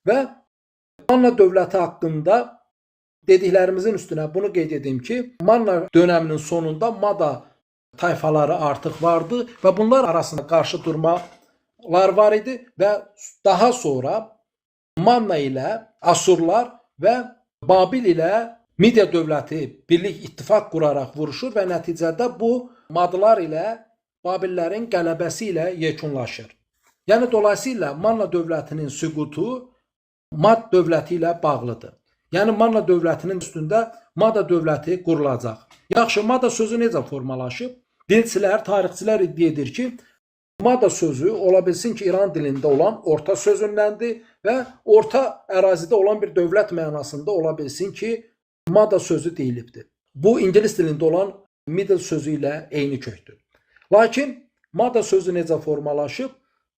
Və Manna dövləti haqqında dediklərimizin üstünə bunu qeyd edeyim ki, Manna dönəminin sonunda Mada tayfaları artıq vardı və bunlar arasında qarşı durmalar var idi və daha sonra Manna ilə Asurlar və Babil ilə Midiya dövləti birlik ittifaq quraraq vuruşur və nəticədə bu Madlar ilə Babillərin qələbəsi ilə yekunlaşır. Yəni dolayısıyla Manna dövlətinin süqutu Mad dövləti ilə bağlıdır. Yəni Manna dövlətinin üstündə Mada dövləti qurulacaq. Yaxşı, Mada sözü necə formalaşıb? Dilçilər, tarixçilər iddia edir ki, Mada sözü ola bilsin ki, İran dilində olan orta sözündəndir və orta ərazidə olan bir dövlət mənasında ola bilsin ki, Mada sözü deyilibdir. Bu, İngilis dilində olan middle sözü ilə eyni kökdür. Lakin Mada sözü necə formalaşıb?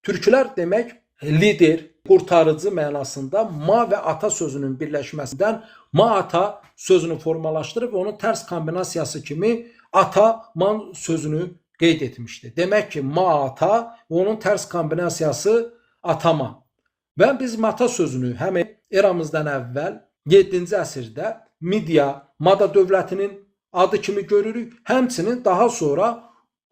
Türklər demək lider, qurtarıcı mənasında ma və ata sözünün birləşməsindən ma-ata sözünü formalaşdırıb və onun tərs kombinasiyası kimi ata-man sözünü qeyd etmişdir. Demək ki, ma-ata və onun tərs kombinasiyası ataman. Və biz mata sözünü həm eramızdan əvvəl 7-ci əsrdə Midiya, Mada dövlətinin adı kimi görürük. Həmçinin daha sonra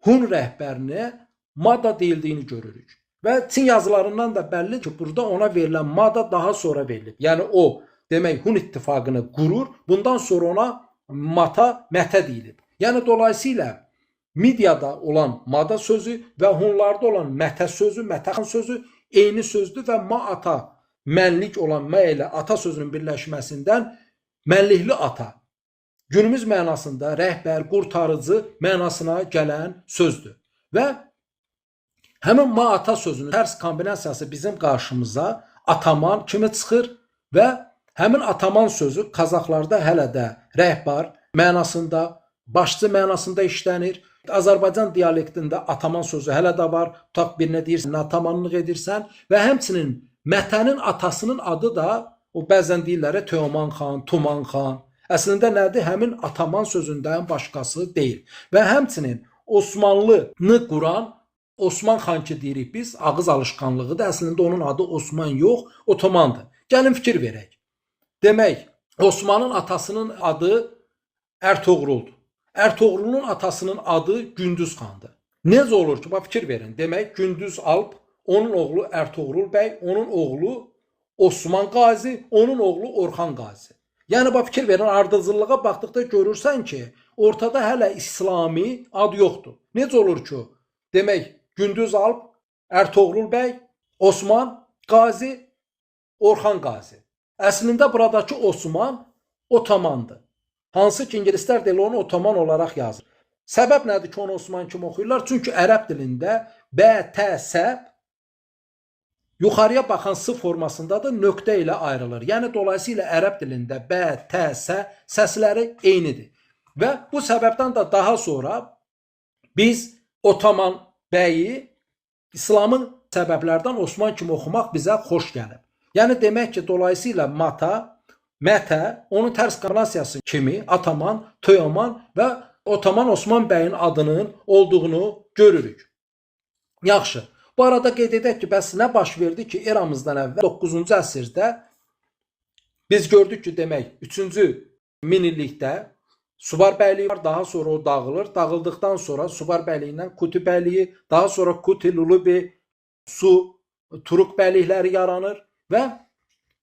Hun rəhbərinə Mada deyildiyini görürük. Və Çin yazılarından da bəlli ki, burada ona verilən Mada daha sonra verilib. Yəni o, demək Hun ittifaqını qurur, bundan sonra ona Mətə deyilib. Yəni dolayısıyla Midiyada olan Mada sözü və Hunlarda olan Mətə sözü, Mətəxan sözü eyni sözdür və ma-ata, mənlik olan mə ilə ata sözünün birləşməsindən mənlikli ata, günümüz mənasında rəhbər, qurtarıcı mənasına gələn sözdür. Və həmin ma-ata sözünün tərs kombinasiyası bizim qarşımıza ataman kimi çıxır və həmin ataman sözü Qazaxlarda hələ də rəhbər mənasında, başçı mənasında işlənir. Azərbaycan dialektində ataman sözü hələ də var. Tutaq birinə deyirsən, atamanlıq edirsən və həmçinin Mətənin atasının adı da o bəzən deyirlər Teoman xan, Tuman xan. Əslində nədir? Həmin ataman sözündən başqası deyil. Və həmçinin Osmanlını quran Osman xan ki deyirik biz, ağız alışqanlığıdır. Əslində onun adı Osman yox, Otomandır. Gəlin fikir verək. Demək, Osmanın atasının adı Ertuğruldur. Ertuğrulun atasının adı Gündüz xandır. Necə olur ki, fikir verin. Demək, Gündüz Alp, onun oğlu Ertuğrul bəy, onun oğlu Osman Qazi, onun oğlu Orxan Qazi. Yəni, fikir verin, ardıcıllığa baxdıqda görürsən ki, ortada hələ İslami ad yoxdur. Necə olur ki, demək, Gündüz Alp, Ertuğrul bəy, Osman Qazi, Orxan Qazi. Əslində buradakı Osman Otomandır. Hansı ki, ingilislər də onu Otoman olaraq yazır. Səbəb nədir ki, onu Osman kimi oxuyurlar? Çünki ərəb dilində B, T, S yuxarıya baxan S formasındadır, nöqtə ilə ayrılır. Yəni, dolayısıyla ərəb dilində B, T, S səsləri eynidir. Və bu səbəbdən də daha sonra biz Otoman bəyi İslamın səbəblərdən Osman kimi oxumaq bizə xoş gəlib. Yəni, demək ki, dolayısıyla Mata, Mətə, onun tərs kombinasiyası kimi Ataman, Teoman və Otoman Osman bəyin adının olduğunu görürük. Yaxşı, bu arada qeyd edək ki, bəs nə baş verdi ki, eramızdan əvvəl 9-cu əsrdə biz gördük ki, demək, 3-cü minillikdə Subar bəyliyi var, daha sonra o dağılır. Dağıldıqdan sonra Subar bəyliyindən Kuti bəyliyi, daha sonra Kuti, Lulubi, Su, Turuq bəylikləri yaranır və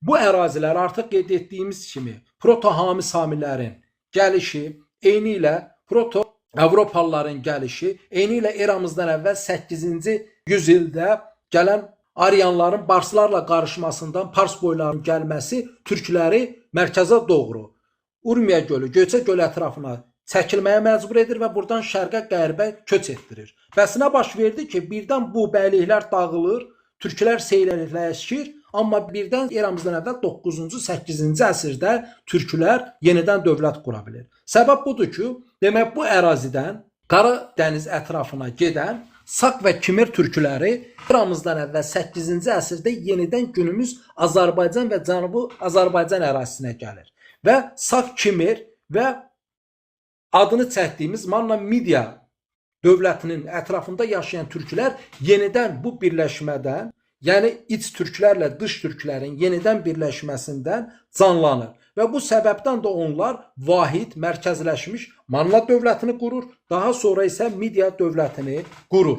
bu ərazilər artıq qeyd etdiyimiz kimi proto-Hami Samilərin gəlişi, eyni ilə proto-Avropalıların gəlişi, eyni ilə eramızdan əvvəl 8-ci yüzildə gələn Aryanların Barslarla qarışmasından Pars boylarının gəlməsi türkləri mərkəzə doğru Urmiya gölü, Göyçə gölü ətrafına çəkilməyə məcbur edir və buradan şərqə, qərbə köç etdirir. Bəs nə baş verdi ki, birdən bu bəyliklər dağılır, türklər seyrəlləşir, amma birdən eramızdan əvvəl 9-cu, 8-ci əsrdə türklər yenidən dövlət qura bilir. Səbəb budur ki, demək bu ərazidən Qara dəniz ətrafına gedən Sak və Kimir türkləri eramızdan əvvəl 8-ci əsrdə yenidən günümüz Azərbaycan və Cənubi Azərbaycan ərazisinə gəlir. Və Sak Kimir və adını çəkdiyimiz Manna Midiya dövlətinin ətrafında yaşayan türklər yenidən bu birləşmədən, yəni iç türklərlə dış türklərin yenidən birləşməsindən canlanır. Və bu səbəbdən də onlar vahid, mərkəzləşmiş Manna dövlətini qurur, daha sonra isə Midiya dövlətini qurur.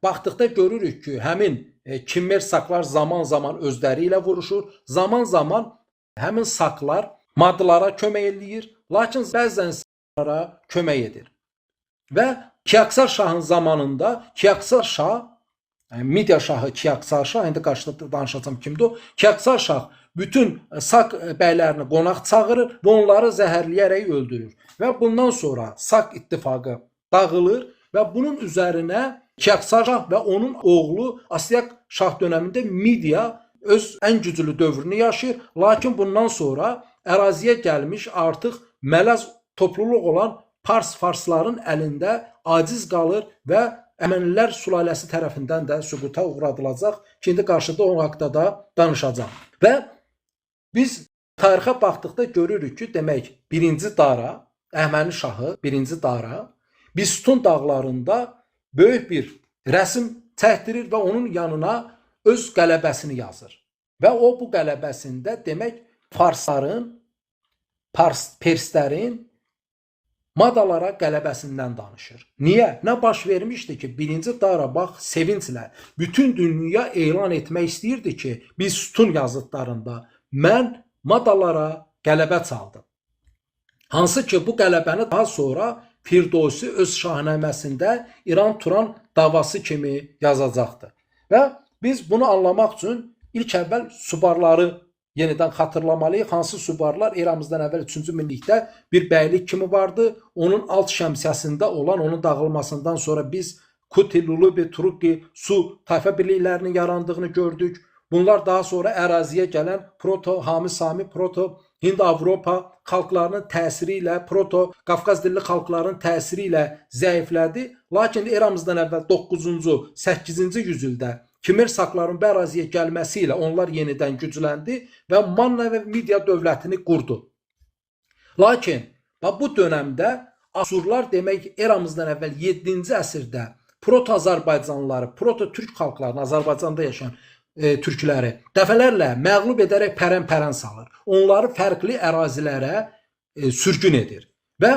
Baxdıqda görürük ki, həmin Kimmer saklar zaman-zaman özləri ilə vuruşur, zaman-zaman həmin saklar Madlara kömək eləyir, lakin bəzən saklara kömək edir. Və Kiaksar şahın zamanında Kiaksar şah, Midiya şahı Kiaksar şah, indi qarşıda danışacağım kimdir o. Kiaksar şah bütün Sak bəylərini qonaq çağırır və onları zəhərləyərək öldürür. Və bundan sonra Sak ittifaqı dağılır və bunun üzərinə Kiaksar şah və onun oğlu Astiaq şah dönəmində Midiya öz ən güclü dövrünü yaşayır. Lakin bundan sonra əraziyə gəlmiş artıq mələz topluluq olan farsların əlində aciz qalır və Əmənilər sülaləsi tərəfindən də süquta uğradılacaq ki, indi qarşıda onun haqqında da danışacağım. Və biz tarixə baxdıqda görürük ki, demək 1-ci Dara, Əhəməni şahı 1-ci Dara Bistun dağlarında böyük bir rəsm çəkdirir və onun yanına öz qələbəsini yazır. Və o bu qələbəsində demək perslərin Madalara qələbəsindən danışır. Niyə? Nə baş vermişdi ki, 1-ci Dara bax sevinclə bütün dünya elan etmək istəyirdi ki, biz sütun yazıtlarında mən Madalara qələbə çaldım. Hansı ki, bu qələbəni daha sonra Firdovsi öz şahnaməsində İran-Turan davası kimi yazacaqdır. Və biz bunu anlamaq üçün ilk əvvəl Subarları yenidən xatırlamalıyıq. Hansı Subarlar eramızdan əvvəl 3-cü minlikdə bir bəylik kimi vardı. Onun alt şəmsiyəsində olan, onun dağılmasından sonra biz Kuti, Lulubi, Turukki, Su tayfa birliklərinin yarandığını gördük. Bunlar daha sonra əraziyə gələn Proto-Hami Sami, Proto-Hind-Avropa xalqlarının təsiri ilə, Proto-Qafqaz dilli xalqların təsiri ilə zəiflədi. Lakin eramızdan əvvəl 9-cu, 8-ci yüzildə Kimmer sakların bu əraziyə gəlməsi ilə onlar yenidən gücləndi və Manna və Midiya dövlətini qurdu. Lakin bu dönəmdə Asurlar demək eramızdan əvvəl 7-ci əsrdə Proto-Azərbaycanlıları, Proto-Türk xalqlarını, Azərbaycanda yaşayan türkləri dəfələrlə məğlub edərək pərən-pərən salır. Onları fərqli ərazilərə sürgün edir. Və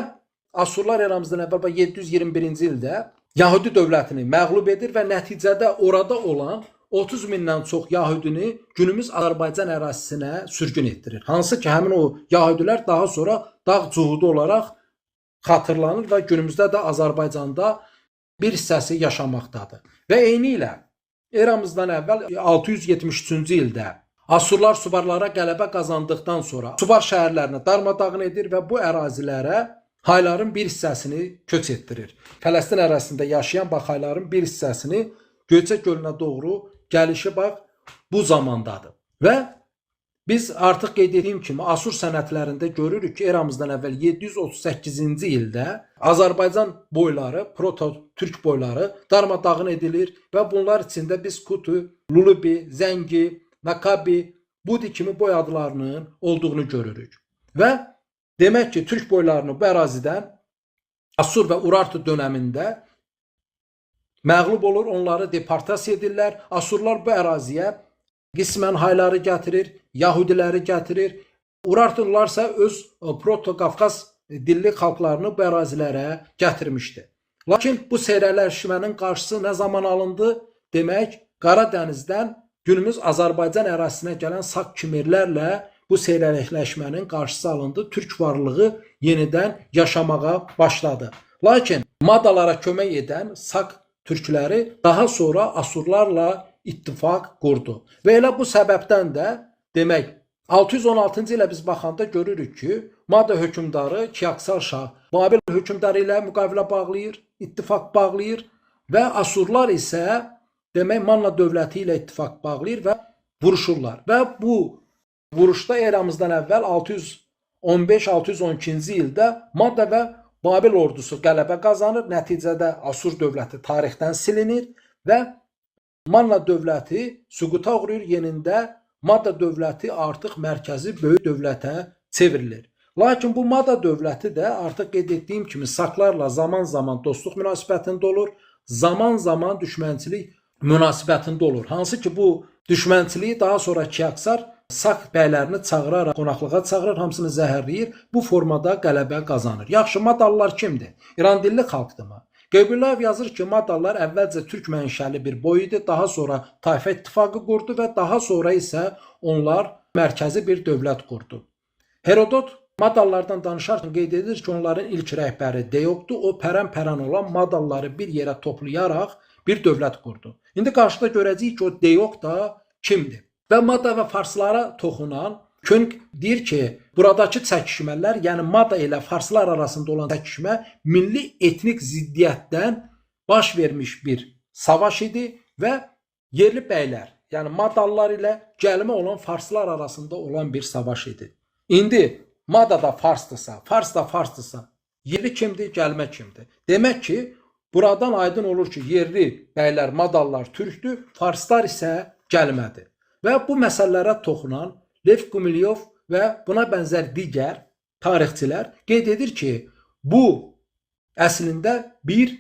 Asurlar eramızdan əvvəl 721-ci ildə Yahudi dövlətini məğlub edir və nəticədə orada olan 30 mindən çox Yahudini günümüz Azərbaycan ərazisinə sürgün etdirir. Hansı ki, həmin o Yahudilər daha sonra dağ cuhudu olaraq xatırlanır və günümüzdə də Azərbaycanda bir hissəsi yaşamaqdadır. Və eyni ilə eramızdan əvvəl 673-cü ildə Asurlar Subarlara qələbə qazandıqdan sonra Subar şəhərlərini darmadağın edir və bu ərazilərə Hayların bir hissəsini köç etdirir. Fələstin ərazisində yaşayan Hayların bir hissəsini Göyçə gölünə doğru gəlişi bu zamandadır. Və biz artıq qeyd etdiyim kimi Asur sənədlərində görürük ki, eramızdan əvvəl 738-ci ildə Azərbaycan boyları, Proto-Türk boyları darmadağın edilir və bunlar içində biz Kutu, Lulubi, Zəngi, Nakabi, Budi kimi boy adlarının olduğunu görürük. Və demək ki, Türk boylarını bu ərazidən Asur və Urartu dönəmində məğlub olur, onları deportasiya edirlər. Asurlar bu əraziyə qismən Hayları gətirir, Yahudiləri gətirir. Urartularsa öz Proto-Qafqaz dilli xalqlarını bu ərazilərə gətirmişdi. Lakin bu seyrələşmənin qarşısı nə zaman alındı? Demək, Qara Dənizdən günümüz Azərbaycan ərazisinə gələn Sak Kimmerlərlə bu seyrələşmənin qarşısı alındı. Türk varlığı yenidən yaşamağa başladı. Lakin Madalara kömək edən Sak türkləri daha sonra Asurlarla ittifaq qurdu. Və elə bu səbəbdən də demək 616-cı ilə biz baxanda görürük ki, Mada hökmdarı Kiaksar şah Babil hökmdarı ilə müqavilə bağlayır, ittifaq bağlayır və Asurlar isə demək Manna dövləti ilə ittifaq bağlayır və vuruşurlar. Və bu vuruşda eramızdan əvvəl 615-612-ci ildə Madda və Babil ordusu qələbə qazanır. Nəticədə Asur dövləti tarixdən silinir və Manna dövləti süquta uğrayır. Yenində Madda dövləti artıq mərkəzi böyük dövlətə çevrilir. Lakin bu Madda dövləti də artıq qeyd etdiyim kimi saklarla zaman-zaman dostluq münasibətində olur, zaman-zaman düşmənçilik münasibətində olur. Hansı ki, bu düşmənçiliyi daha sonra Kiaksar Sak bəylərini çağıraraq qonaqlığa çağırır, hamısını zəhərləyir. Bu formada qələbə qazanır. Yaxşı, Madallar kimdir? İran dilli xalqdırmı? Qeybullayev yazır ki, Madallar əvvəlcə türk mənşəli bir boy idi, daha sonra tayfa ittifaqı qurdu və daha sonra isə onlar mərkəzi bir dövlət qurdu. Herodot Madallardan danışarkən qeyd edir ki, onların ilk rəhbəri Deyokdur. O pərən-pərən olan Madalları bir yerə toplayaraq bir dövlət qurdu. İndi qarşıda görəcəyik ki, o Deyok da kimdir? Və Mada və farslara toxunan Könk deyir ki, buradakı çəkişmələr, yəni Mada ilə farslar arasında olan çəkişmə milli etnik ziddiyyətdən baş vermiş bir savaş idi və yerli bəylər, yəni Madallar ilə gəlmə olan farslar arasında olan bir savaş idi. İndi Mada da farsdırsa, fars da farsdırsa, yerli kimdir, gəlmə kimdir? Demək ki, buradan aydın olur ki, yerli bəylər, Madallar türkdür, farslar isə gəlmədir. Və bu məsələlərə toxunan Lev Gumilyov və buna bənzər digər tarixçilər qeyd edir ki, bu əslində bir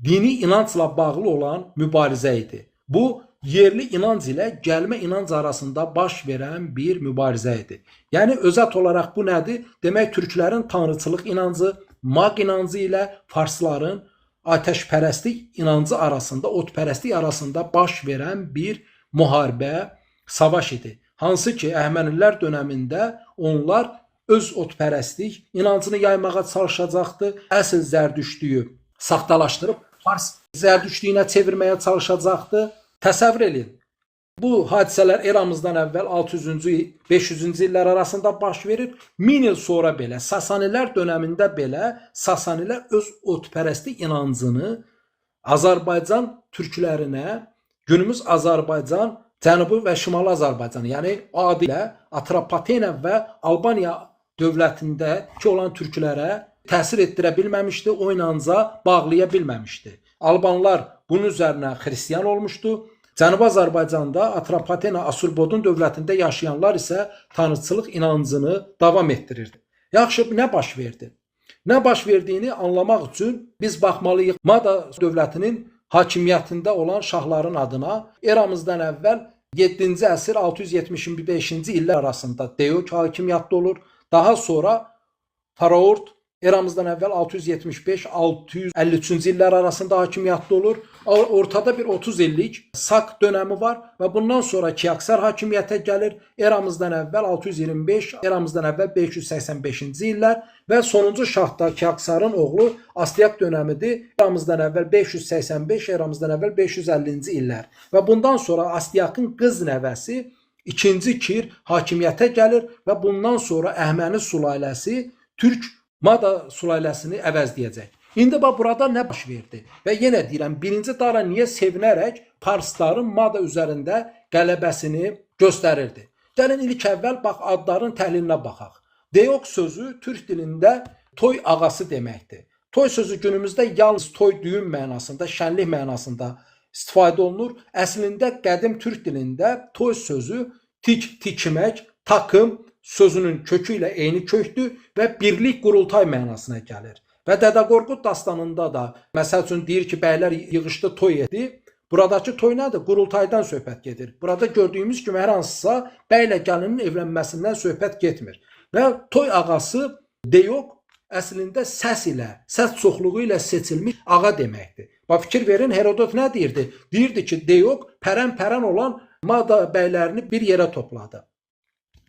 dini inancla bağlı olan mübarizə idi. Bu, yerli inanc ilə gəlmə inanc arasında baş verən bir mübarizə idi. Yəni, özət olaraq bu nədir? Demək, türklərin tanrıçılıq inancı, maq inancı ilə farsların ateşpərəstlik inancı arasında, otpərəstlik arasında baş verən bir müharibə, savaş idi. Hansı ki, Əhəmənilər dönəmində onlar öz otpərəstlik inancını yaymağa çalışacaqdı. Əsl zərdüştlüyü saxtalaşdırıb fars zərdüştlüyünə çevirməyə çalışacaqdı. Təsəvvür edin. Bu hadisələr eramızdan əvvəl 600-cü, 500-cü illər arasında baş verir. 1000 il sonra belə, Sasanilər dönəmində belə Sasanilər öz otpərəstlik inancını Azərbaycan türklərinə, günümüz Azərbaycan, Cənubi və Şimali Azərbaycan, yəni adı ilə Atropatena və Albaniya dövlətindəki olan türklərə təsir etdirə bilməmişdi, o inanca bağlaya bilməmişdi. Albanlar bunun üzərinə xristiyan olmuşdu. Cənubi Azərbaycanda Atropatena Asurbodun dövlətində yaşayanlar isə tanrıçılıq inancını davam etdirirdi. Yaxşı, nə baş verdi? Nə baş verdiyini anlamaq üçün biz baxmalıyıq Mada dövlətinin hakimiyyətində olan şahların adına. Eramızdan əvvəl 7-ci əsr 675-ci illər arasında Deyok hakimiyyətdə olur. Daha sonra Faraord eramızdan əvvəl 675-653-cü illər arasında hakimiyyətdə olur. Ortada bir 30 illik Sak dönəmi var və bundan sonra Kiaksar hakimiyyətə gəlir. Eramızdan əvvəl 625, eramızdan əvvəl 585-ci illər və sonuncu şah da Kiaksarın oğlu Astiaq dönəmidir. Eramızdan əvvəl 585, eramızdan əvvəl 550-ci illər. Və bundan sonra Astiaqın qız nəvəsi 2-ci Kir hakimiyyətə gəlir və bundan sonra Əhəməni sülaləsi Türk Mada sülaləsini əvəzləyəcək. İndi bax, burada nə baş verdi? Və yenə deyirəm, 1-ci Dara niyə sevinərək farsların Mada üzərində qələbəsini göstərirdi? Gəlin ilk əvvəl bax, adların təhlilinə baxaq. Deyok sözü türk dilində toy ağası deməkdir. Toy sözü günümüzdə yalnız toy düyün mənasında, şənlik mənasında istifadə olunur. Əslində qədim türk dilində toy sözü tikmək, takım sözünün kökü ilə eyni kökdür və birlik, qurultay mənasına gəlir. Və Dədə Qorqud dastanında da, məsəl üçün deyir ki, bəylər yığışdı, toy etdi. Buradakı toy nədir? Qurultaydan söhbət gedir. Burada gördüyümüz kimi hər hansısa bəylə gəlinin evlənməsindən söhbət getmir. Və toy ağası Deyok əslində səs ilə, səs çoxluğu ilə seçilmiş ağa deməkdir. Bax, fikir verin, Herodot nə deyirdi? Deyirdi ki, Deyok pərən-pərən olan Mada bəylərini bir yerə topladı.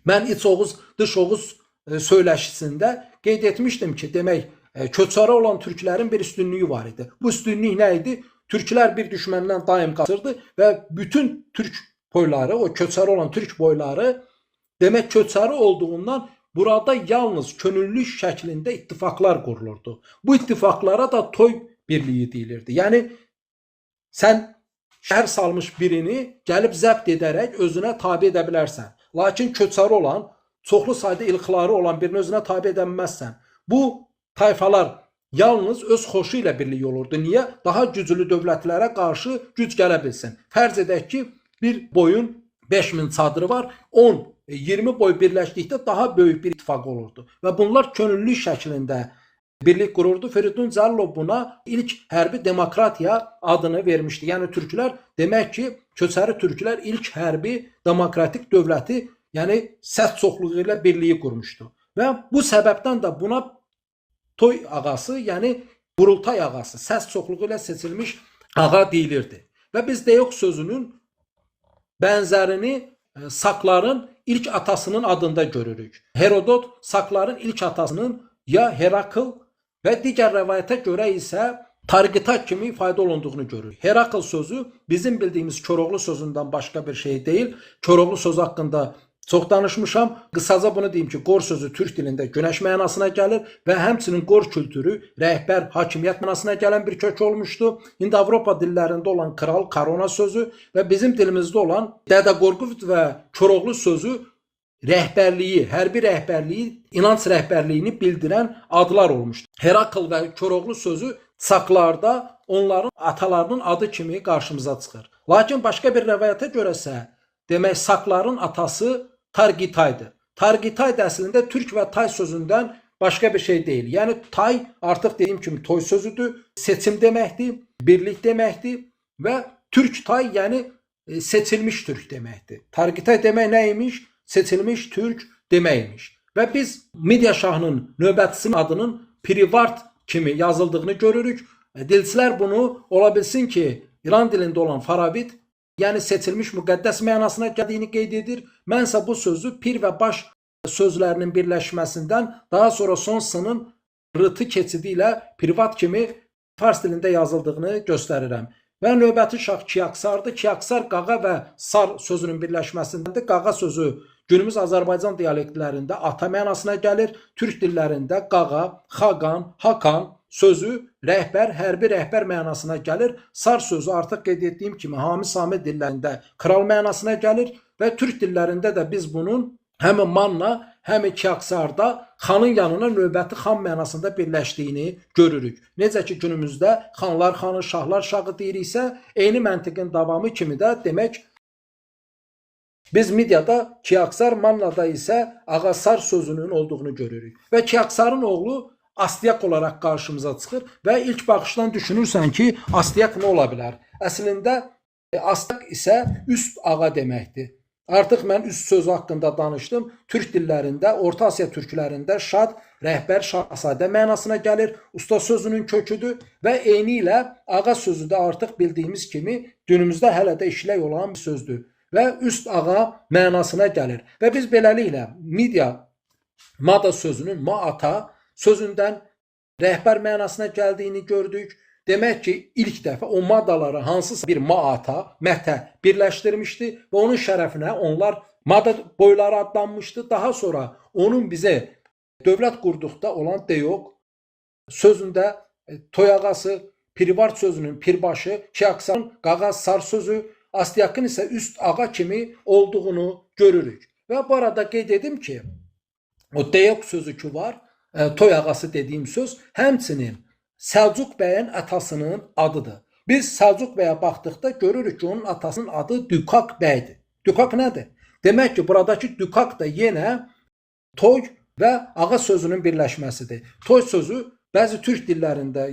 Mən iç Oğuz, dış Oğuz söyləşisində qeyd etmişdim ki, demək, köçarı olan türklərin bir üstünlüyü var idi. Bu üstünlük nə idi? Türklər bir düşməndən daim qaçırdı və bütün türk boyları, o köçarı olan türk boyları, demək, köçarı olduğundan burada yalnız könüllülük şəklində ittifaqlar qurulurdu. Bu ittifaqlara da toy birliyi deyilirdi. Yəni, sən şəhər salmış birini gəlib zəbt edərək özünə tabi edə bilərsən. Lakin köçarı olan, çoxlu sayda ilxıları olan birini özünə tabi edə bilməzsən. Bu tayfalar yalnız öz xoşu ilə birlik olurdu. Niyə? Daha güclü dövlətlərə qarşı güc gələ bilsin. Fərz edək ki, bir boyun 5000 çadırı var, 10-20 boy birləşdikdə daha böyük bir ittifaq olurdu. Və bunlar könüllülük şəklində birlik qururdu. Firidun Cəlilov buna ilk hərbi demokratiya adını vermişdi. Yəni türklər demək ki, köçəri türklər ilk hərbi demokratik dövləti, yəni səs çoxluğu ilə birliyi qurmuşdu. Və bu səbəbdən də buna toy ağası, yəni qurultay ağası, səs çoxluğu ilə seçilmiş ağa deyilirdi. Və biz Deyok sözünün bənzərini Sakların ilk atasının adında görürük. Herodot Sakların ilk atasının ya Herakl və digər rəvayətə görə isə Targita kimi ifadə olunduğunu görürük. Herakl sözü bizim bildiyimiz Koroğlu sözündən başqa bir şey deyil. Koroğlu sözü haqqında çox danışmışam. Qısaca bunu deyim ki, qor sözü türk dilində günəş mənasına gəlir və həmçinin qor kültürü rəhbər, hakimiyyət mənasına gələn bir kök olmuşdu. İndi Avropa dillərində olan kral, korona sözü və bizim dilimizdə olan Dədə Qorqud və Koroğlu sözü rəhbərliyi, hərbi rəhbərliyi, inanc rəhbərliyini bildirən adlar olmuşdu. Herakl və Koroğlu sözü Saklarda onların atalarının adı kimi qarşımıza çıxır. Lakin başqa bir rəvayətə görəsə, demək Sakların atası Targitaydır. Targitay da əslində türk və tay sözündən başqa bir şey deyil. Yəni tay artıq dediyim kimi toy sözüdür, seçim deməkdir, birlik deməkdir və türk tay yəni seçilmiş türk deməkdir. Targitay demək nə imiş? Seçilmiş türk deməkmiş. Və biz Midiya şahının növbətçisinin adının Pirivart kimi yazıldığını görürük. Dilçilər bunu ola bilsin ki, İran dilində olan Faravit, yəni seçilmiş müqəddəs mənasına gəldiyini qeyd edir. Mənsə bu sözü pir və baş sözlərinin birləşməsindən daha sonra son sının rıtı keçidi ilə Privat kimi fars dilində yazıldığını göstərirəm. Və növbəti şah Kiaksardır. Kiaksar qağa və sar sözünün birləşməsindəndir. Qağa sözü günümüz Azərbaycan dialektlərində ata mənasına gəlir. Türk dillərində qağa, xaqan, hakan sözü rəhbər, hərbi rəhbər mənasına gəlir. Sar sözü artıq qeyd etdiyim kimi Hami Sami dillərində kral mənasına gəlir və türk dillərində də biz bunun həm Manna, həm Kiaksarda xanın yanına növbəti xan mənasında birləşdiyini görürük. Necə ki günümüzdə xanlar xanı, şahlar şahı deyiriksə, eyni məntiqin davamı kimi də demək biz Midiyada Kiaksar, Mannada isə Ağasar sözünün olduğunu görürük. Və Kiaksarın oğlu Astiaq olaraq qarşımıza çıxır və ilk baxışdan düşünürsən ki, Astiaq nə ola bilər? Əslində Astiaq isə üst ağa deməkdir. Artıq mən üst sözü haqqında danışdım. Türk dillərində, Orta Asiya türklərində şad, rəhbər, şahzadə mənasına gəlir. Usta sözünün köküdür və eyni ilə ağa sözü də artıq bildiyimiz kimi günümüzdə hələ də işlək olan bir sözdür və üst ağa mənasına gəlir. Və biz beləliklə Midiya Mada sözünün Maata sözündən rəhbər mənasına gəldiyini gördük. Demək ki, ilk dəfə o madaları hansısa bir maata, mətə birləşdirmişdi və onun şərəfinə onlar mada boyları adlanmışdı. Daha sonra onun bizə dövlət qurduqda olan Deyok sözündə toy ağası, Pirivart sözünün pirbaşı, Kiaksarın qağa sar sözü, Astiaqın isə üst ağa kimi olduğunu görürük. Və bu arada qeyd edim ki, o Deyok sözü ki var, toy ağası dediyim söz, həmçinin Səlcuq bəyin atasının adıdır. Biz Səlcuq bəyə baxdıqda görürük ki, onun atasının adı Dükak bəydir. Dükak nədir? Demək ki, buradakı Dükak da yenə toy və ağa sözünün birləşməsidir. Toy sözü bəzi türk dillərində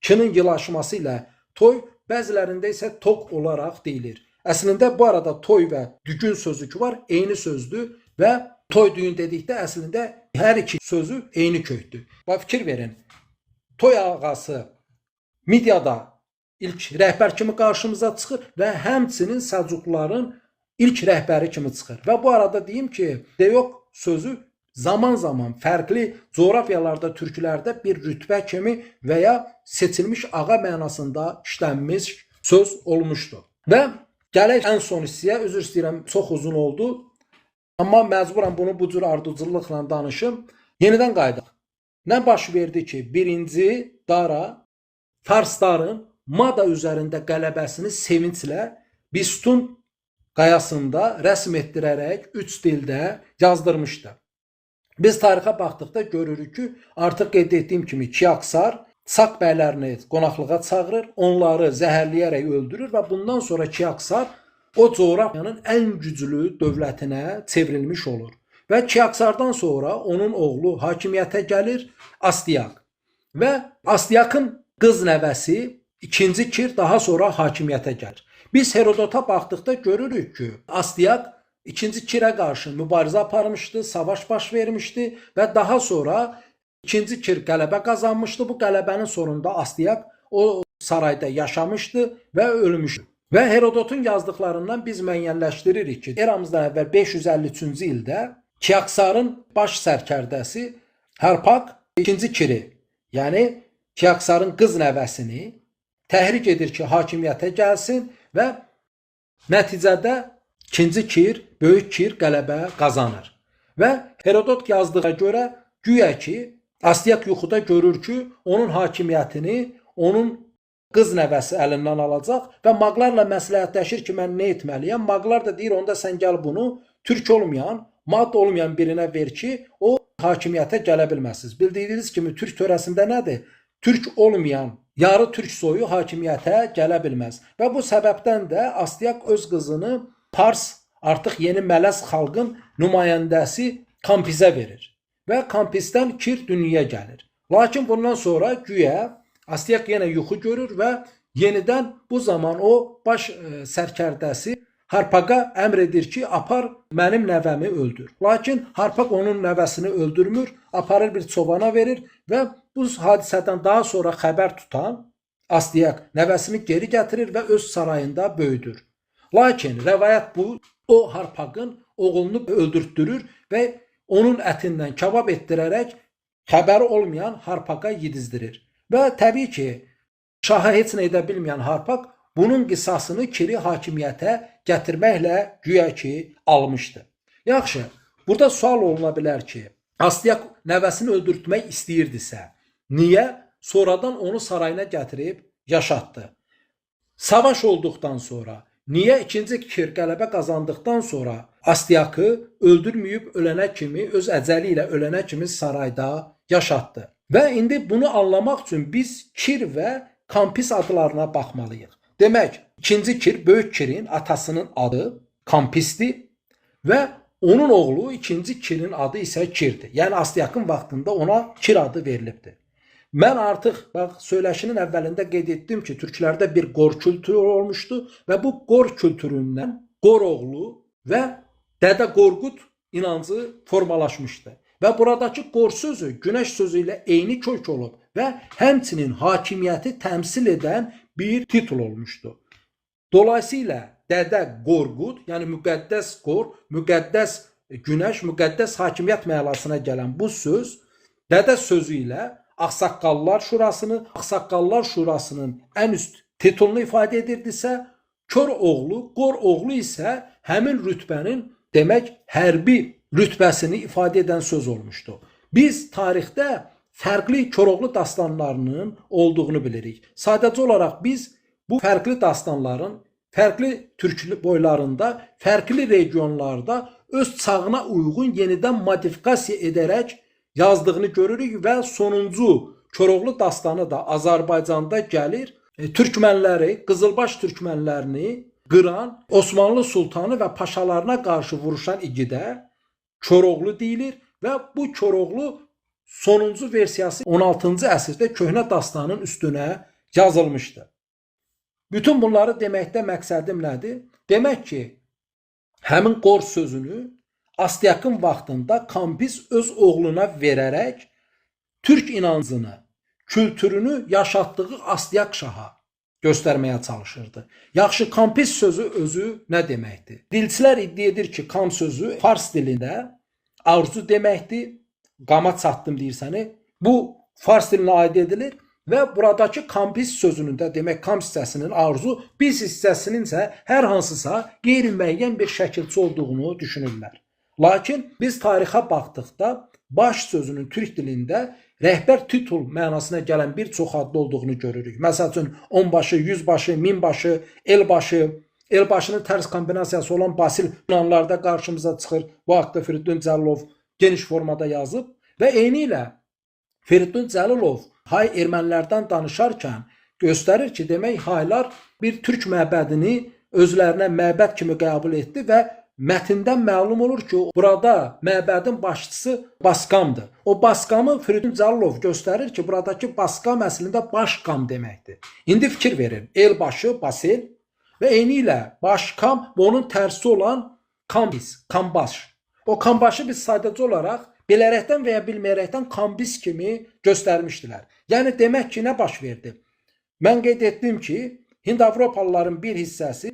kinin yılaşması ilə toy, bəzilərində isə tok olaraq deyilir. Əslində bu arada toy və dügün sözü ki var, eyni sözdür və toy düyün dedikdə əslində hər iki sözü eyni kökdür. Bax fikir verin. Toy ağası Midiyada ilk rəhbər kimi qarşımıza çıxır və həmçinin Səlcuqluların ilk rəhbəri kimi çıxır. Və bu arada deyim ki, Deyok sözü zaman-zaman fərqli coğrafiyalarda, türklərdə bir rütbə kimi və ya seçilmiş ağa mənasında işlənmiş söz olmuşdur. Və gələk ən son hissəyə, üzr istəyirəm, çox uzun oldu. Amma məcburam bunu bu cür ardıcıllıqla danışım. Yenidən qayıdaq. Nə baş verdi ki, birinci Dara Farsların Mada üzərində qələbəsini sevinclə Bistun qayasında rəsm etdirərək 3 dildə yazdırmışdı. Biz tarixə baxdıqda görürük ki, artıq qeyd etdiyim kimi Kiaksar Sak bəylərini qonaqlığa çağırır, onları zəhərləyərək öldürür və bundan sonra Kiaksar o coğrafiyanın ən güclü dövlətinə çevrilmiş olur. Və Kiaksardan sonra onun oğlu hakimiyyətə gəlir, Astiaq. və Astyakın qız nəvəsi 2-ci Kir daha sonra hakimiyyətə gəlir. Biz Herodota baxdıqda görürük ki, Astyak 2-ci Kirə qarşı mübarizə aparmışdı, savaş baş vermişdi və daha sonra 2-ci Kir qələbə qazanmışdı. Bu qələbənin sonunda Astyak o sarayda yaşamışdı və ölmüşdü. Və Herodotun yazdıqlarından biz müəyyənləşdiririk ki, eramızdan əvvəl 553-cü ildə Kiaksarın baş sərkərdəsi Harpak 2-ci Kiri, yəni Kiaksarın qız nəvəsini təhrik edir ki, hakimiyyətə gəlsin və nəticədə 2-ci Kir, Böyük Kir qələbə qazanır. Və Herodot yazdığa görə güya ki, Astyak yuxuda görür ki, onun hakimiyyətini onun qız nəvəsi əlindən alacaq və maqlarla məsləhətləşir ki, mən nə etməliyəm? Maqlar da deyir, onda sən gəl bunu türk olmayan, mad olmayan birinə ver ki, o hakimiyyətə gələ bilməsiniz. Bildiyiniz kimi türk törəsində nədir? Türk olmayan, yarı türk soyu hakimiyyətə gələ bilməz. Və bu səbəbdən də Astyak öz qızını Pars, artıq yeni mələz xalqın nümayəndəsi Kampizə verir. Və Kampisdən Kir dünyaya gəlir. Lakin bundan sonra güya Astyak yenə yuxu görür və yenidən bu zaman o baş sərkərdəsi Harpaka əmr edir ki, apar mənim nəvəmi öldür. Lakin Harpak onun nəvəsini öldürmür, aparır bir çobana verir və bu hadisədən daha sonra xəbər tutan Astyak nəvəsini geri gətirir və öz sarayında böyüdür. Lakin rəvayət bu, o Harpakın oğlunu öldürtdürür və onun ətindən kabab etdirərək xəbəri olmayan Harpaka yedizdirir. Və təbii ki, şaha heç nə edə bilməyən Harpak bunun qisasını Kiri hakimiyyətə gətirməklə güya ki almışdı. Yaxşı, burada sual oluna bilər ki, Astyak nəvəsini öldürtmək istəyirdisə, niyə sonradan onu sarayına gətirib yaşatdı? Savaş olduqdan sonra, niyə 2-ci Kir qələbə qazandıqdan sonra Astyakı öldürməyib ölənə kimi, öz əcəli ilə ölənə kimi sarayda yaşatdı? Və indi bunu anlamaq üçün biz Kir və Kampis adlarına baxmalıyıq. Demək, 2-ci Kir, Böyük Kirin atasının adı Kampisdir və onun oğlu 2-ci Kirin adı isə Kirdir. Yəni Astyakın vaxtında ona Kir adı verilibdir. Mən artıq söyləşinin əvvəlində qeyd etdim ki, türklərdə bir qor kültürü olmuşdu və bu qor kültüründən Qor oğlu və Dədə Qorqud inancı formalaşmışdı. Və buradakı qor sözü günəş sözü ilə eyni kök olub və həmçinin hakimiyyəti təmsil edən bir titul olmuşdu. Dolayısıyla Dədə Qorqud, yəni müqəddəs qor, müqəddəs günəş, müqəddəs hakimiyyət mənasına gələn bu söz Dədə sözü ilə Ağsaqqallar Şurasını, Ağsaqqallar Şurasının ən üst titulunu ifadə edirdisə, Kör oğlu, Qor oğlu isə həmin rütbənin demək hərbi rütbəsini ifadə edən söz olmuşdu. Biz tarixdə fərqli Koroğlu dastanlarının olduğunu bilirik. Sadəcə olaraq biz bu fərqli dastanların fərqli türk boylarında, fərqli regionlarda öz çağına uyğun yenidən modifikasiya edərək yazdığını görürük və sonuncu Koroğlu dastanı da Azərbaycanda gəlir. Türkmənləri, Qızılbaş türkmənlərini qıran Osmanlı sultanı və paşalarına qarşı vuruşan igidə Koroğlu deyilir və bu Koroğlu sonuncu versiyası 16-cı əsrdə köhnə dastanın üstünə yazılmışdı. Bütün bunları deməkdə məqsədim nədir? Demək ki, həmin qor sözünü Astyakın vaxtında Kampis öz oğluna verərək türk inancını, kültürünü yaşatdığı Astyak şaha göstərməyə çalışırdı. Yaxşı, Kampis sözü özü nə deməkdir? Dilçilər iddia edir ki, Kam sözü Fars dilində arzu deməkdir. Qama çatdım deyirsəni. Bu Fars dilinə aid edilir və buradakı Kampis sözünün də demək Kam hissəsinin arzu, biz hissəsinin isə hər hansısa qeyri-müəyyən bir şəkilçi olduğunu düşünürlər. Lakin biz tarixə baxdıqda baş sözünün türk dilində rəhbər titul mənasına gələn bir çox adlı olduğunu görürük. Məsəl üçün, onbaşı, yüzbaşı, minbaşı, elbaşı, elbaşının tərs kombinasiyası olan Basil Yunanlarda qarşımıza çıxır. Bu haqda Firidun Cəlilov geniş formada yazıb və eyni ilə Firidun Cəlilov hay ermənilərdən danışarkən göstərir ki, demək haylar bir türk məbədini özlərinə məbəd kimi qəbul etdi və mətndən məlum olur ki, burada məbədin başçısı Basqamdır. O Basqamı Firidun Cəlilov göstərir ki, buradakı Basqam əslində başqam deməkdir. İndi fikir verin. Elbaşı, Basel və eyni ilə başqam və onun tərsi olan Kambis, Kambaş. O Kambaşı biz sadəcə olaraq bilərəkdən və ya bilməyərəkdən Kambis kimi göstərmişdilər. Yəni demək ki, nə baş verdi? Mən qeyd etdim ki, Hind-Avropalıların bir hissəsi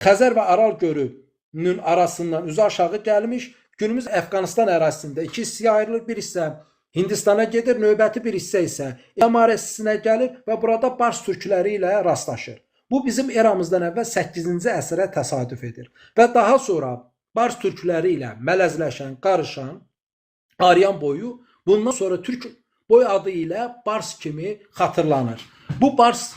Xəzər və Aral gölünün arasından üzü aşağı gəlmiş, günümüz Əfqanistan ərazisində iki hissəyə ayrılır. Bir hissə Hindistana gedir, növbəti bir hissə isə Əmarəsinə gəlir və burada Bars türkləri ilə rastlaşır. Bu bizim eramızdan əvvəl 8-ci əsrə təsadüf edir. Və daha sonra Bars türkləri ilə mələzləşən, qarışan Aryan boyu bundan sonra Türk boy adı ilə Bars kimi xatırlanır. Bu Bars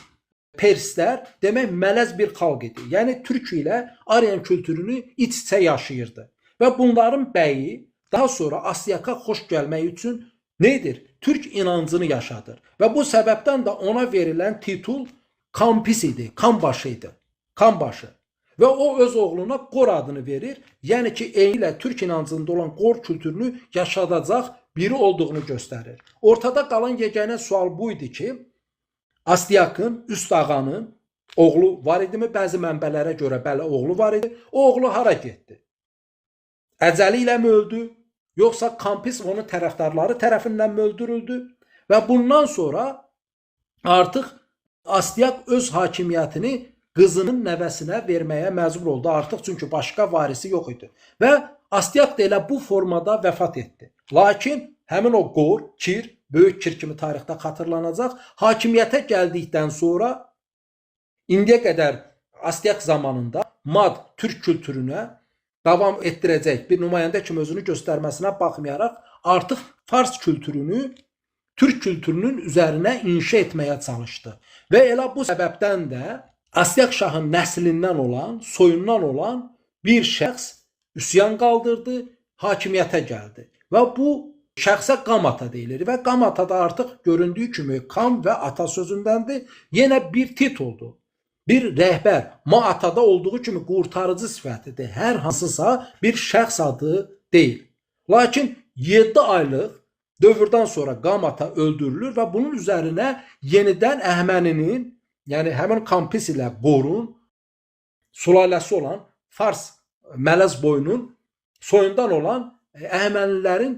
Perslər demək mələz bir xalq idi. Yəni Türk ilə Aryan kültürünü iç-içə yaşayırdı. Və bunların bəyi daha sonra Asyaka xoş gəlmək üçün nedir? Türk inancını yaşadır. Və bu səbəbdən də ona verilən titul Kampis idi, Kambaşı idi. Kambaşı. Və o öz oğluna Qor adını verir. Yəni ki, eyni ilə Türk inancında olan Qor kültürünü yaşadacaq biri olduğunu göstərir. Ortada qalan yeganə sual bu idi ki, Astyakın, Üst ağanın oğlu var idimi? Bəzi mənbələrə görə bəli oğlu var idi. O oğlu hara getdi? Əcəli ilə mi öldü? Yoxsa Kampis onun tərəfdarları tərəfindən mi öldürüldü? Və bundan sonra artıq Astyak öz hakimiyyətini qızının nəvəsinə verməyə məcbur oldu. Artıq çünki başqa varisi yox idi. Və Astyak da elə bu formada vəfat etdi. Lakin həmin o Qor, Kir, Böyük Kir kimi tarixdə xatırlanacaq, hakimiyyətə gəldikdən sonra indiyə qədər Astyak zamanında Mad Türk kültürünə davam etdirəcək bir nümayəndə kimi özünü göstərməsinə baxmayaraq artıq Fars kültürünü Türk kültürünün üzərinə inşa etməyə çalışdı. Və elə bu səbəbdən də Astyak şahın nəslindən olan, soyundan olan bir şəxs üsyan qaldırdı, hakimiyyətə gəldi. Və bu şəxsə Qamata deyilir və Qamatada artıq göründüyü kimi Kam və ata sözündəndir. Yenə bir tituldur. Bir rəhbər, Maatada olduğu kimi qurtarıcı sifətidir. Hər hansısa bir şəxs adı deyil. Lakin 7 aylıq dövrdən sonra Qamata öldürülür və bunun üzərinə yenidən Əhəməninin, yəni həmin Kampis ilə Qorun sülaləsi olan Fars Mələz boyunun soyundan olan Əhəmənilərin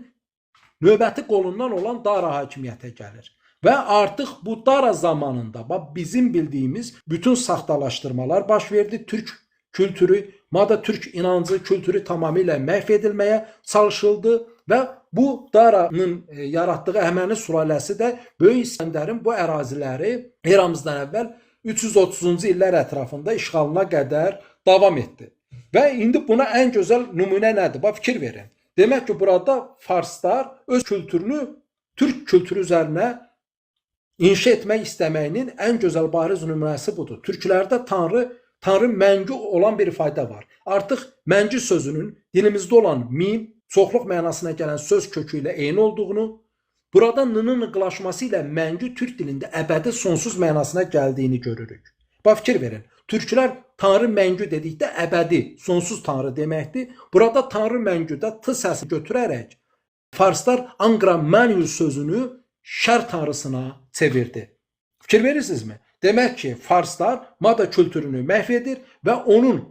növbəti qolundan olan Dara hakimiyyətə gəlir. Və artıq bu Dara zamanında bizim bildiyimiz bütün saxtalaşdırmalar baş verdi. Türk kültürü, Mada Türk inancı, kültürü tamamilə məhv edilməyə çalışıldı və bu Dara'nın yaratdığı Əhəməni sülaləsi də Böyük İskəndərin bu əraziləri eramızdan əvvəl 330-cu illər ətrafında işğalına qədər davam etdi. Və indi buna ən gözəl nümunə nədir? Fikir verin. Demək ki, burada Farslar öz kültürünü Türk kültürü üzərinə inşa etmək istəməyinin ən gözəl bariz nümunəsi budur. Türklərdə Tanrı məngü olan bir fayda var. Artıq məngi sözünün dilimizdə olan min, çoxluq mənasına gələn söz kökü ilə eyni olduğunu, burada n-nın nıqlaşması ilə məngi türk dilində əbədi sonsuz mənasına gəldiyini görürük. Fikir verin. Türklər Tanrı məngü dedikdə əbədi, sonsuz Tanrı deməkdir. Burada Tanrı məngüdə t səsi götürərək Farslar Anqra Manyus sözünü şər tanrısına çevirdi. Fikir verirsinizmi? Demək ki, Farslar Mada kültürünü məhv edir və onun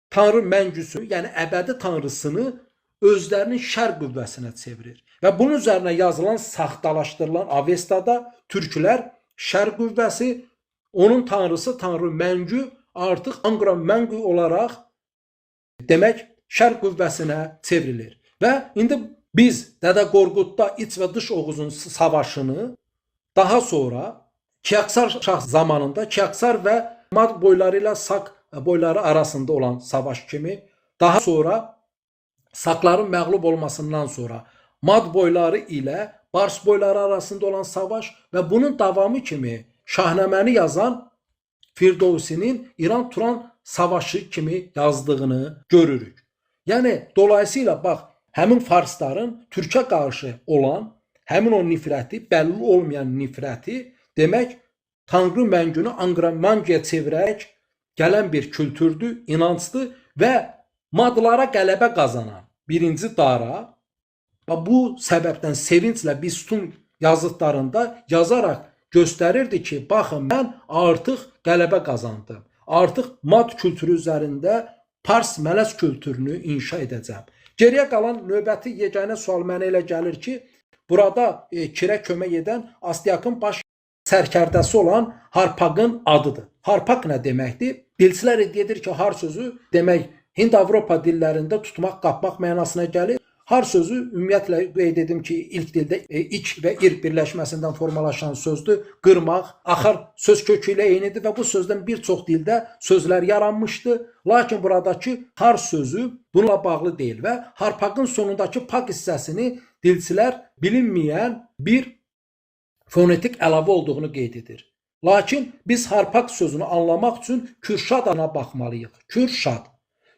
Tanrı məngüsü, yəni əbədi tanrısını özlərinin şər qüvvəsinə çevirir. Və bunun üzərinə yazılan, saxtalaşdırılan Avestada türklər şər qüvvəsi, onun tanrısı Tanrı məngü artıq Anqra Məngü olaraq demək şər qüvvəsinə çevrilir. Və indi biz Dədə Qorqudda iç və dış Oğuzun savaşını daha sonra Kiaksar şah zamanında Kiaksar və Mad boyları ilə Sak boyları arasında olan savaş kimi, daha sonra Sakların məğlub olmasından sonra Mad boyları ilə Bars boyları arasında olan savaş və bunun davamı kimi Şahnaməni yazan Firdovsinin İran-Turan savaşı kimi yazdığını görürük. Yəni dolayısıyla bax, həmin Farsların Türkə qarşı olan həmin o nifrəti, bəlli olmayan nifrəti demək Tanrı məngünü Anqra Mangiyə çevirərək gələn bir kültürdür, inancdır və madlara qələbə qazanan birinci dara və bu səbəbdən sevinclə Bistun yazıtlarında yazaraq göstərirdi ki, baxın mən artıq qələbə qazandım. Artıq mad kültürü üzərində Pars mələz kültürünü inşa edəcəm. Geriyə qalan növbəti yeganə sual mənə elə gəlir ki, burada Kirə kömək edən Astiaqın baş sərkərdəsi olan Harpaqın adıdır. Harpaq nə deməkdir? Dilçilər iddia edir ki, har sözü demək Hind-Avropa dillərində tutmaq, qapmaq mənasına gəlir. Har sözü ümumiyyətlə qeyd edim ki, ilk dildə ik və irq birləşməsindən formalaşan sözdür. Qırmaq, axar söz kökü ilə eynidir və bu sözdən bir çox dildə sözlər yaranmışdı. Lakin buradakı har sözü bununla bağlı deyil və Harpaqın sonundakı pak hissəsini dilçilər bilinməyən bir fonetik əlavə olduğunu qeyd edir. Lakin biz Harpaq sözünü anlamaq üçün Kürşad adına baxmalıyıq.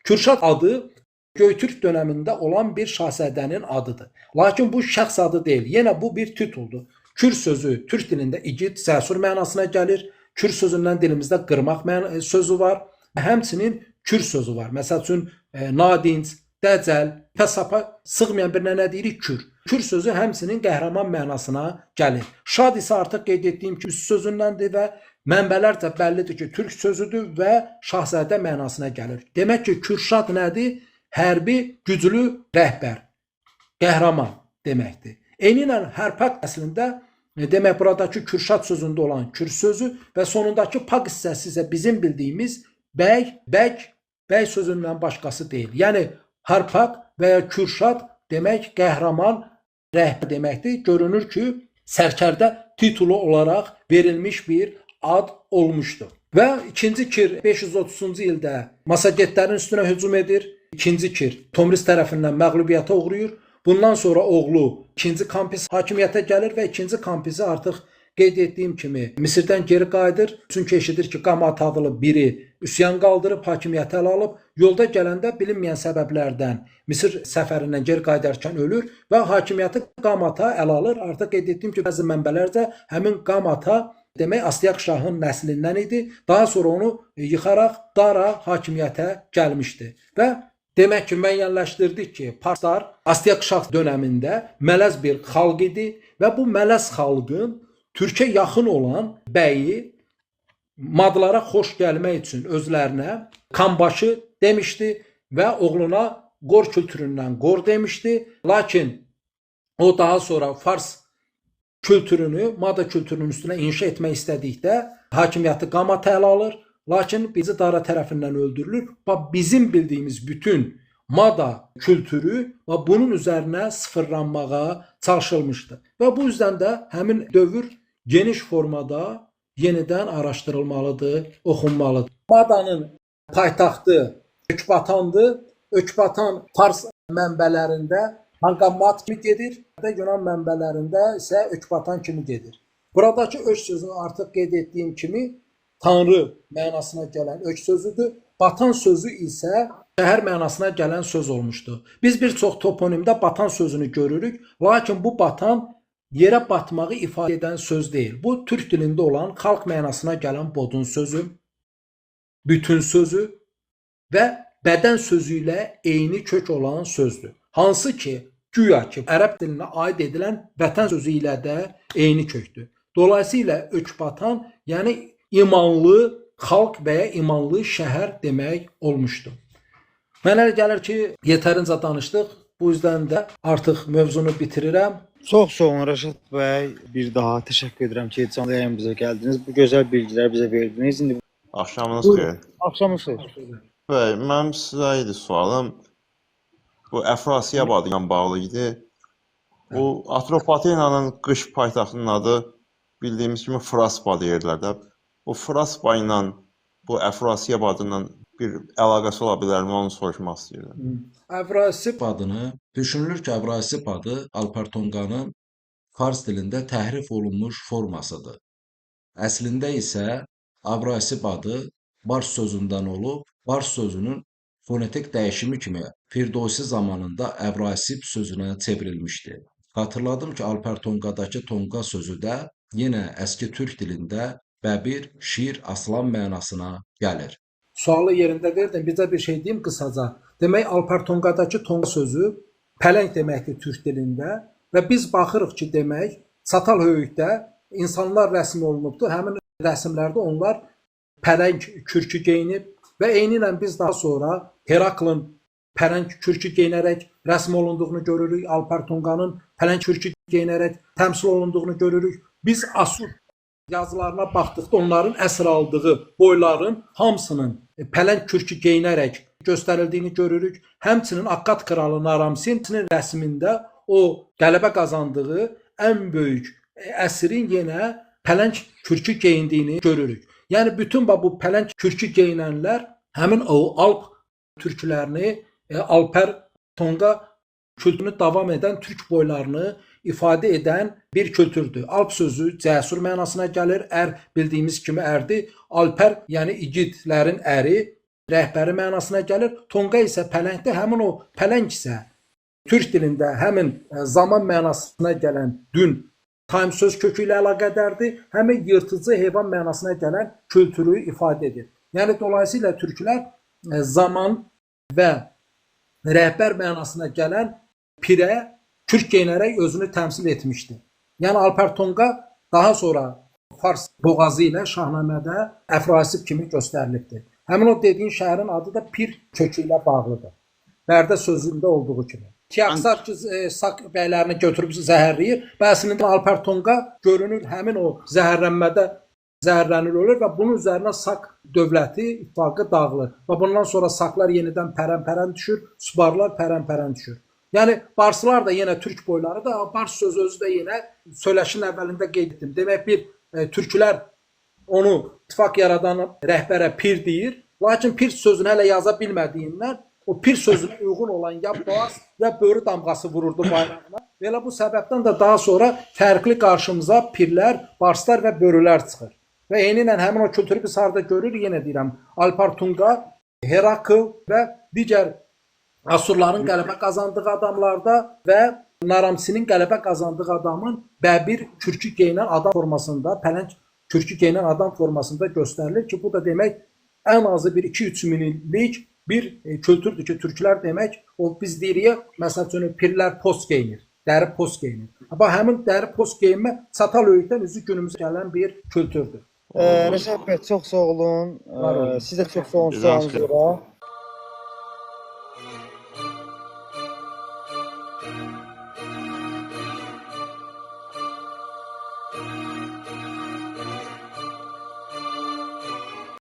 Kürşad adı Göytürk dövründə olan bir şahzadənin adıdır. Lakin bu şəxs adı deyil. Yenə bu bir tituldur. Kür sözü türk dilində igid, cəsur mənasına gəlir. Kür sözündən dilimizdə qırmaq sözü var. Həmçinin kür sözü var. Məsəl üçün nadinc, dəcəl, fəsapa sığmayan bir nə deyirik? Kür. Kür sözü həmçinin qəhrəman mənasına gəlir. Şad isə artıq qeyd etdiyim ki, üst sözündəndir və mənbələrcə bəllidir ki, türk sözüdür və şahzadə mənasına gəlir. Demək ki, Kürşad nədir? Hərbi, güclü rəhbər, qəhrəman deməkdir. Eynilə Harpaq əslində demək buradakı Kürşad sözündə olan kür sözü və sonundakı pak hissəsi isə bizim bildiyimiz bəy, bəy sözündən başqası deyil. Yəni Harpaq və ya Kürşad demək qəhrəman rəhbər deməkdir. Görünür ki, sərkərdə titulu olaraq verilmiş bir ad olmuşdur. Və ikinci Kir 530-cu ildə Massagetlərin üstünə hücum edir. İkinci Kir Tomris tərəfindən məğlubiyyətə uğrayır. Bundan sonra oğlu 2-ci Kampis hakimiyyətə gəlir və 2-ci Kampisi artıq qeyd etdiyim kimi Misirdən geri qayıdır. Çünki eşidir ki, Qamat adlı biri üsyan qaldırıb hakimiyyəti ələ alıb. Yolda gələndə bilinməyən səbəblərdən Misir səfərindən geri qayıdarkən ölür və hakimiyyəti Qamata ələ alır. Artıq qeyd etdiyim ki, bəzi mənbələrdə həmin Qamata demək Astiaq şahın nəslindən idi. Daha sonra onu yıxaraq Dara hakimiyyətə gəlmişdi. Və demək ki, müəyyənləşdirdik ki, Parslar Astiaq şah dövründə mələz bir xalq idi və bu mələz xalqın Türkə yaxın olan bəyi madlara xoş gəlmək üçün özlərinə Kanbaşı demişdi və oğluna Qor kültüründən Qor demişdi. Lakin o daha sonra Fars kültürünü, Mada kültürünün üstünə inşa etmək istədikdə hakimiyyəti Qamata ələ alır. Lakin bizi Dara tərəfindən öldürülür və bizim bildiyimiz bütün Mada kültürü və bunun üzərinə sıfırlanmağa çalışılmışdı. Və bu yüzden də həmin dövr geniş formada yenidən araşdırılmalıdır, oxunmalıdır. Madanın paytaxtı Ökbatandır. Ökbatan Fars mənbələrində Hanqamat kimi gedir və Yunan mənbələrində isə Ökbatan kimi gedir. Buradakı ök sözünü artıq qeyd etdiyim kimi Tanrı mənasına gələn ök sözüdür. Batan sözü isə şəhər mənasına gələn söz olmuşdur. Biz bir çox toponimdə batan sözünü görürük. Lakin bu batan yerə batmağı ifadə edən söz deyil. Bu türk dilində olan xalq mənasına gələn bodun sözü, bütün sözü və bədən sözü ilə eyni kök olan sözdür. Hansı ki, güya ki, ərəb dilinə aid edilən vətən sözü ilə də eyni kökdür. Dolayısıyla Ökbatan, yəni imanlı xalq və ya imanlı şəhər demək olmuşdur. Mənə elə gəlir ki, yetərincə danışdıq. Bu yüzden də artıq mövzunu bitirirəm. Çox sağ olun Rəşad bəy. Bir daha təşəkkür edirəm ki, canlı yayınımıza gəldiniz. Bu gözəl bilgiləri bizə verdiniz. İndi Axşamınız xeyir. axşamınız xeyir. Bəy, mənim sizə idi sualım. Bu Əfrasiyab adı ilə bağlı idi. Bu Atropatenanın qış paytaxtının adı bildiyimiz kimi Fraspa deyirlər də. Bu Fraspa ilə bu Əfrasiyab adının bir əlaqəsi ola bilərmi, onu soruşmaq istəyirəm. Əvrasib Adını düşünülür ki, Avrasib adı Alpertonqanın fars dilində təhrif olunmuş formasıdır. Əslində isə Avrasib adı Bars sözündən olub, Bars sözünün fonetik dəyişimi kimi Firdovsi zamanında Əvrasib sözünə çevrilmişdi. Xatırladım ki, Alpertonqadakı tonqa sözü də yenə əski türk dilində bəbir, şir, aslan mənasına gəlir. sualı yerində verdim. Bizə bir şey deyim qısaca. Demək Alper Tonqadakı tonqa sözü pələng deməkdir türk dilində və biz baxırıq ki, demək Çatal Höyükdə insanlar rəsm olunubdur. Həmin rəsmlərdə onlar pələng kürkü geyinib və eyni ilə biz daha sonra Heraklın pələng kürkü geyinərək rəsm olunduğunu görürük. Alper Tonqanın pələng kürkü geyinərək təmsil olunduğunu görürük. Biz Asur yazılarına baxdıqda onların əsr aldığı boyların hamısının pələng kürkü geyinərək göstərildiyini görürük. Həmçinin Akkad kralı Naramsinin rəsmində o qələbə qazandığı ən böyük əsrin yenə pələng kürkü geyindiyini görürük. Yəni bütün bu pələng kürkü geyinənlər həmin o Alp türklərini, Alper Tonqa kültürünü davam edən türk boylarını ifadə edən bir kültürdür. Alp sözü cəsur mənasına gəlir. Ər bildiyimiz kimi ərdir. Alper yəni igidlərin əri, rəhbəri mənasına gəlir. Tonqa isə pələngdir. Həmin o pələng isə türk dilində həmin zaman mənasına gələn dün time söz kökü ilə əlaqədardır. Həmin yırtıcı heyvan mənasına gələn kültürü ifadə edir. Yəni dolayısıyla türklər zaman və rəhbər mənasına gələn pirə kürk geyinərək özünü təmsil etmişdi. Yəni Alper Tonqa daha sonra Fars boğazı ilə Şahnamədə Əfrasib kimi göstərilibdir. Həmin o dediyin şəhərin adı da Pir kökü ilə bağlıdır. Bərdə sözündə olduğu kimi. Kiaksar ki, Sak bəylərini götürüb zəhərləyir və əslində Alper Tonqa görünür həmin o zəhərlənmədə zəhərlənir ölür və bunun üzərinə Sak dövləti, ittifaqı dağılır. Və bundan sonra Saklar yenidən pərən-pərən düşür, Subarlar pərən-pərən düşür. Yəni Barslar da yenə türk boyları da, Bars sözü özü də yenə söyləşin əvvəlində qeyd etdim. Demək bir türklər onu ittifaq yaradan rəhbərə pir deyir. Lakin pir sözünü hələ yaza bilmədiyindən o pir sözünə uyğun olan ya boğaz ya börü damğası vururdu bayrağına. Belə bu səbəbdən də daha sonra fərqli qarşımıza pirlər, Barslar və börülər çıxır. Və eyni ilə həmin o kültürü biz harada görürük, yenə deyirəm, Alper Tonqa, Herakl və digər Asurların qələbə qazandığı adamlarda və Naramsinin qələbə qazandığı adamın bəbir kürkü geyinən adam formasında, pələng kürkü geyinən adam formasında göstərilir ki, bu da demək ən azı bir 2-3 min illik bir kültürdür ki, türklər demək, o biz deyirik, məsəl üçün pirlər post geyinir, dəri post geyinir. Amma həmin dəri post geyinmə Çatal Höyükdən üzü günümüzə gələn bir kültürdür. Rəşad bəy, çox sağ olun. Siz də çox sağ olun.